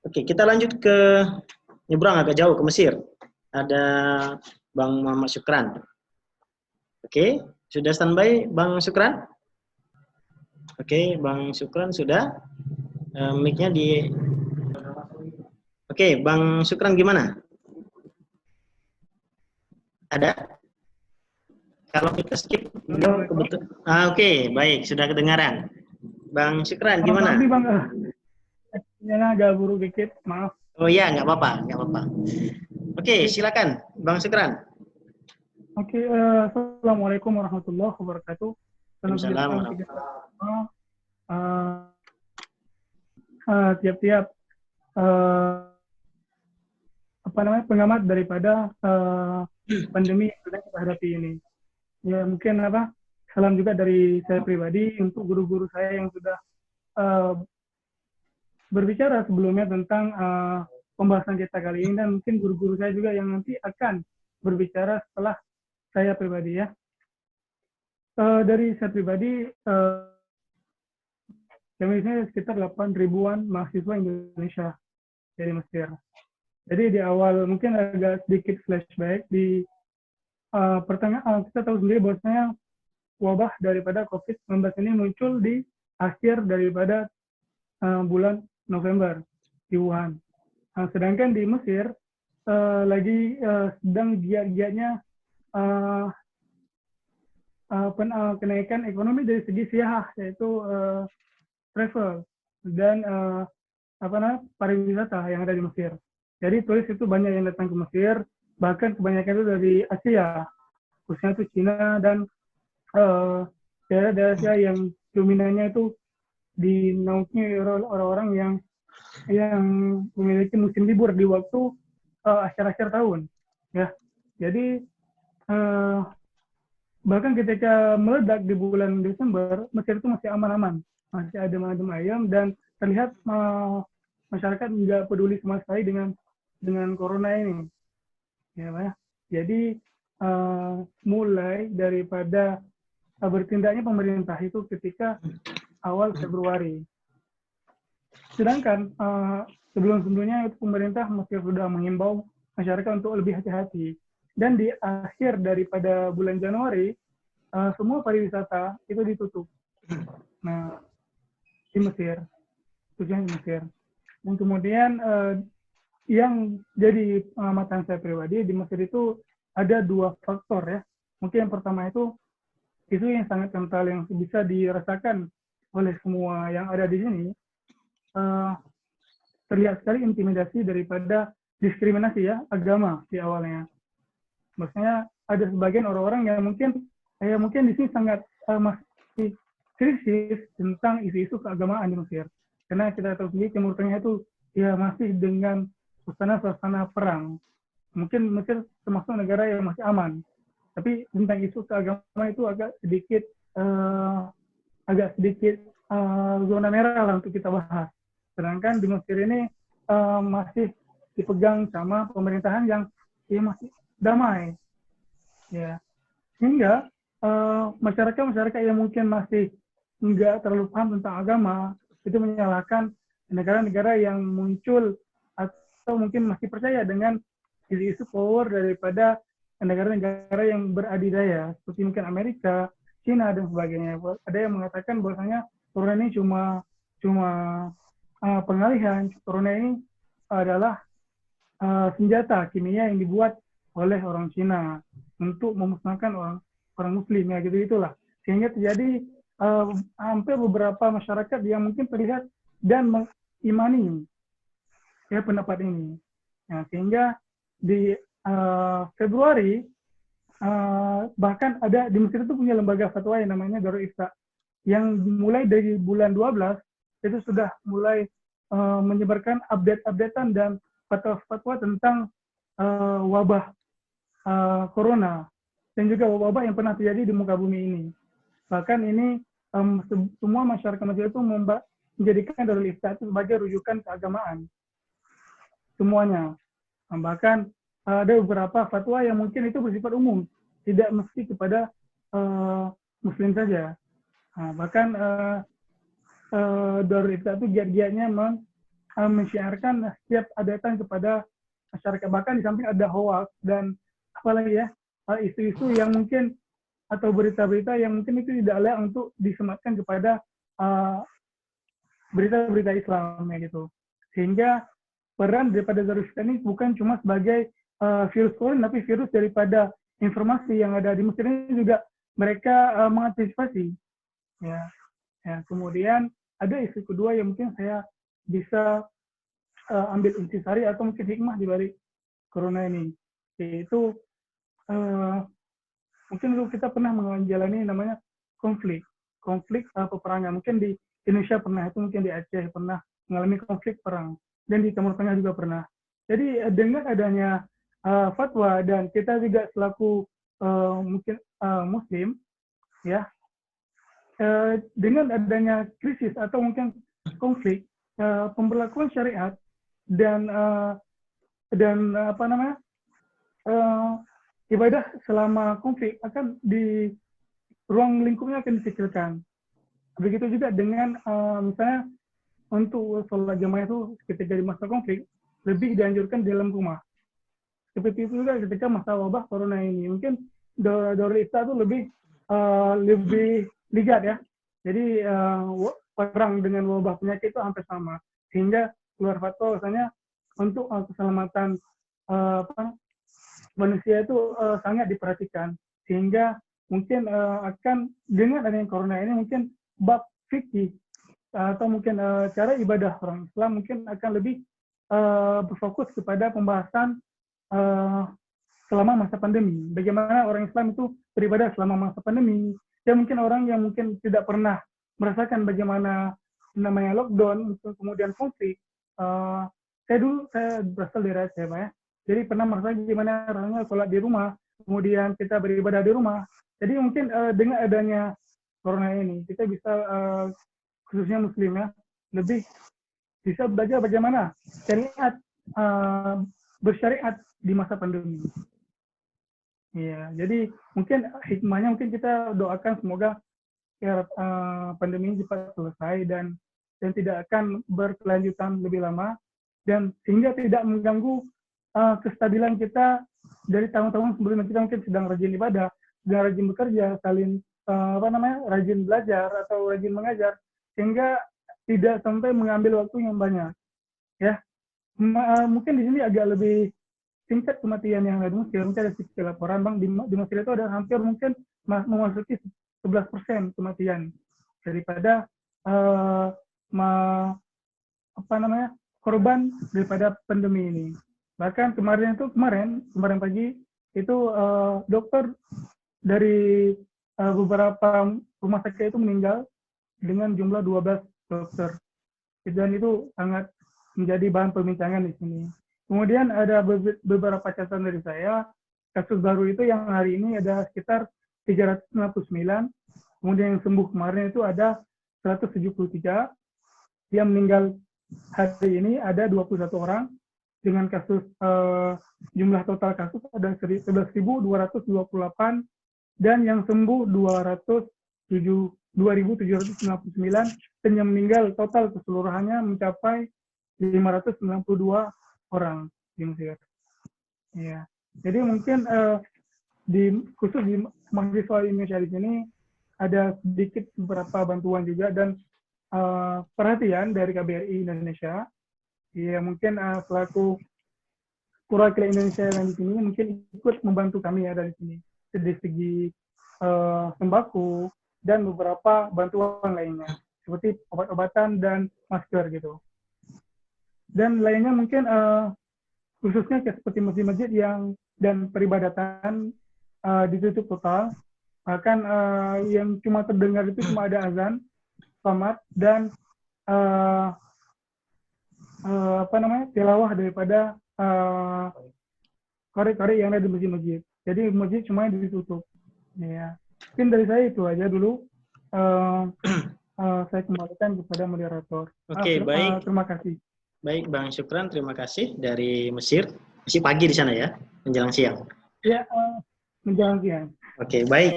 Oke, kita lanjut ke nyebrang agak jauh ke Mesir. Ada Bang Muhammad Syukran. Oke, sudah standby Bang Syukran? Oke, Bang Syukran sudah. Mic-nya di. Oke, Bang Syukran gimana? Ada? Kalau kita skip, beliau kebetulan. Oke, baik, sudah kedengaran. Bang Syukran gimana? Tapi Bang, sinyalnya agak buruk dikit, maaf. Oh iya, nggak apa-apa, nggak apa-apa. Oke, silakan, Bang Syukran. Oke, Assalamualaikum warahmatullahi wabarakatuh. Salam sejahtera untuk kita semua. Tiap-tiap pengamat daripada pandemi yang sedang kita hadapi ini. Ya mungkin salam juga dari saya pribadi untuk guru-guru saya yang sudah berbicara sebelumnya tentang pembahasan kita kali ini, dan mungkin guru-guru saya juga yang nanti akan berbicara setelah saya pribadi ya. Dari saya pribadi, saya sekitar 8.000-an mahasiswa Indonesia dari Mesir. Jadi di awal mungkin agak sedikit flashback di pertengahan, kita tahu sendiri bahwasanya wabah daripada COVID-19 ini muncul di akhir daripada bulan November di Wuhan. Sedangkan di Mesir lagi sedang giat-giatnya kenaikan ekonomi dari segi siyah, yaitu travel dan pariwisata yang ada di Mesir. Jadi turis itu banyak yang datang ke Mesir, bahkan kebanyakan itu dari Asia, khususnya itu Cina dan daerah-daerah Asia yang dominannya itu dinaungi orang-orang yang memiliki musim libur di waktu akhir-akhir tahun, ya. Jadi bahkan ketika meledak di bulan Desember, Mesir itu masih aman-aman, masih adem-adem ayam, dan terlihat masyarakat nggak peduli sama sekali dengan corona ini, ya, Pak. Jadi mulai daripada bertindaknya pemerintah itu ketika awal Februari. Sedangkan sebelum-sebelumnya itu pemerintah masih sudah mengimbau masyarakat untuk lebih hati-hati. Dan di akhir daripada bulan Januari, semua pariwisata itu ditutup. Nah, di Mesir, khususnya di Mesir. Dan kemudian yang jadi pengamatan saya pribadi di Mesir itu ada dua faktor ya. Mungkin yang pertama itu yang sangat kental yang bisa dirasakan oleh semua yang ada di sini. Terlihat sekali intimidasi daripada diskriminasi ya agama di awalnya. Maksudnya ada sebagian orang-orang yang mungkin di sini sangat masih krisis tentang isu-isu keagamaan di Mesir. Karena kita tahu sendiri Timur Tengah itu ya masih dengan suasana perang. Mungkin Mesir termasuk negara yang masih aman, tapi tentang isu keagamaan itu agak sedikit zona merah lah untuk kita bahas. Sedangkan di Mesir ini masih dipegang sama pemerintahan yang masih damai, ya. Sehingga masyarakat yang mungkin masih nggak terlalu paham tentang agama itu menyalahkan negara-negara yang muncul atau mungkin masih percaya dengan isu-isu power daripada negara-negara yang beradidaya seperti mungkin Amerika, Cina dan sebagainya. Ada yang mengatakan bahwasanya corona ini cuma pengalihan. Corona ini adalah senjata kimia yang dibuat oleh orang Cina untuk memusnahkan orang Muslim, ya gitu itulah. Sehingga terjadi hampir beberapa masyarakat yang mungkin terlihat dan mengimani ya pendapat ini. Nah, sehingga di Februari bahkan ada di Mesir itu punya lembaga fatwa yang namanya Darul Ifta, yang mulai dari bulan 12 itu sudah mulai menyebarkan update-updatean dan fatwa-fatwa tentang wabah corona dan juga wabah yang pernah terjadi di muka bumi ini. Bahkan ini semua masyarakat Mesir itu menjadikan Darul Ifta itu sebagai rujukan keagamaan semuanya. Bahkan ada beberapa fatwa yang mungkin itu bersifat umum, tidak mesti kepada Muslim saja. Bahkan Darul Ifta itu giat-giatnya menyiarkan setiap datang kepada masyarakat. Bahkan di samping ada hoax dan apalagi ya, isu-isu yang mungkin atau berita-berita yang mungkin itu tidak layak untuk disematkan kepada berita-berita Islam ya gitu. Sehingga peran daripada Darus Syifaa ini bukan cuma sebagai virus corona, tapi virus daripada informasi yang ada di Mesir ini juga mereka mengantisipasi. Ya. Ya, kemudian ada isu kedua yang mungkin saya bisa ambil intisari atau mungkin hikmah di balik corona ini, yaitu mungkin dulu kita pernah menjalani namanya konflik peperangan. Mungkin di Indonesia pernah, itu mungkin di Aceh pernah mengalami konflik perang, dan di Timur Tengah juga pernah. Jadi dengan adanya fatwa dan kita juga selaku mungkin Muslim, ya, dengan adanya krisis atau mungkin konflik, pemberlakuan syariat dan apa namanya ibadah selama konflik akan di ruang lingkupnya akan dikecilkan. Begitu juga dengan misalnya untuk sholat jamaah itu ketika di masa konflik lebih dianjurkan di dalam rumah. Seperti itu juga ketika masa wabah corona ini, mungkin Darul Ifta itu lebih ligat ya. Jadi perang dengan wabah penyakit itu hampir sama. Sehingga keluar fatwa bahwasanya untuk keselamatan manusia itu sangat diperhatikan. Sehingga mungkin akan dengan adanya corona ini mungkin bab fikih atau mungkin cara ibadah orang Islam mungkin akan lebih berfokus kepada pembahasan selama masa pandemi. Bagaimana orang Islam itu beribadah selama masa pandemi. Dan mungkin orang yang mungkin tidak pernah merasakan bagaimana namanya lockdown, kemudian konflik. Saya berasal dari Aceh, Pak ya. Jadi pernah merasakan gimana rasanya sholat di rumah, kemudian kita beribadah di rumah. Jadi mungkin dengan adanya corona ini, kita bisa, khususnya Muslim ya, lebih bisa belajar bagaimana syariat, bersyariat di masa pandemi. Ya, jadi mungkin hikmahnya mungkin kita doakan semoga ya, pandemi ini cepat selesai dan tidak akan berkelanjutan lebih lama, dan sehingga tidak mengganggu kestabilan kita dari tahun-tahun sebelumnya. Kita mungkin sedang rajin ibadah, sedang rajin bekerja, rajin belajar atau rajin mengajar, sehingga tidak sampai mengambil waktu yang banyak. Ya, mungkin di sini agak lebih tingkat kematian yang ada di Mesir. Mungkin ada sedikit laporan, Bang, di Mesir itu ada hampir mungkin memasuki 11% kematian daripada korban daripada pandemi ini. Bahkan kemarin pagi itu dokter dari beberapa rumah sakit itu meninggal dengan jumlah 12 dokter. Dan itu sangat menjadi bahan perbincangan di sini. Kemudian ada beberapa catatan dari saya, kasus baru itu yang hari ini ada sekitar 359, kemudian yang sembuh kemarin itu ada 173, yang meninggal hari ini ada 21 orang, dengan kasus jumlah total kasus ada 11.228, dan yang sembuh 2.799, dan yang meninggal total keseluruhannya mencapai 592 orang di Mesir. Ya, jadi mungkin khusus di mahasiswa Indonesia di sini ada sedikit beberapa bantuan juga dan perhatian dari KBRI Indonesia. Ya, mungkin selaku perwakilan Indonesia yang di sini mungkin ikut membantu kami ya dari sini dari segi sembako dan beberapa bantuan lainnya seperti obat-obatan dan masker gitu. Dan lainnya mungkin khususnya seperti masjid-masjid dan peribadatan ditutup total. Bahkan yang cuma terdengar itu cuma ada azan, shamat, dan tilawah daripada korek-korek yang ada di masjid-masjid. Jadi masjid cuma ditutup. Ya. Mungkin dari saya itu aja dulu. Saya kembalikan kepada moderator. Oke, baik. Terima kasih. Baik, Bang Syukran, terima kasih dari Mesir. Masih pagi di sana ya, menjelang siang. Ya, menjelang siang. Oke, baik.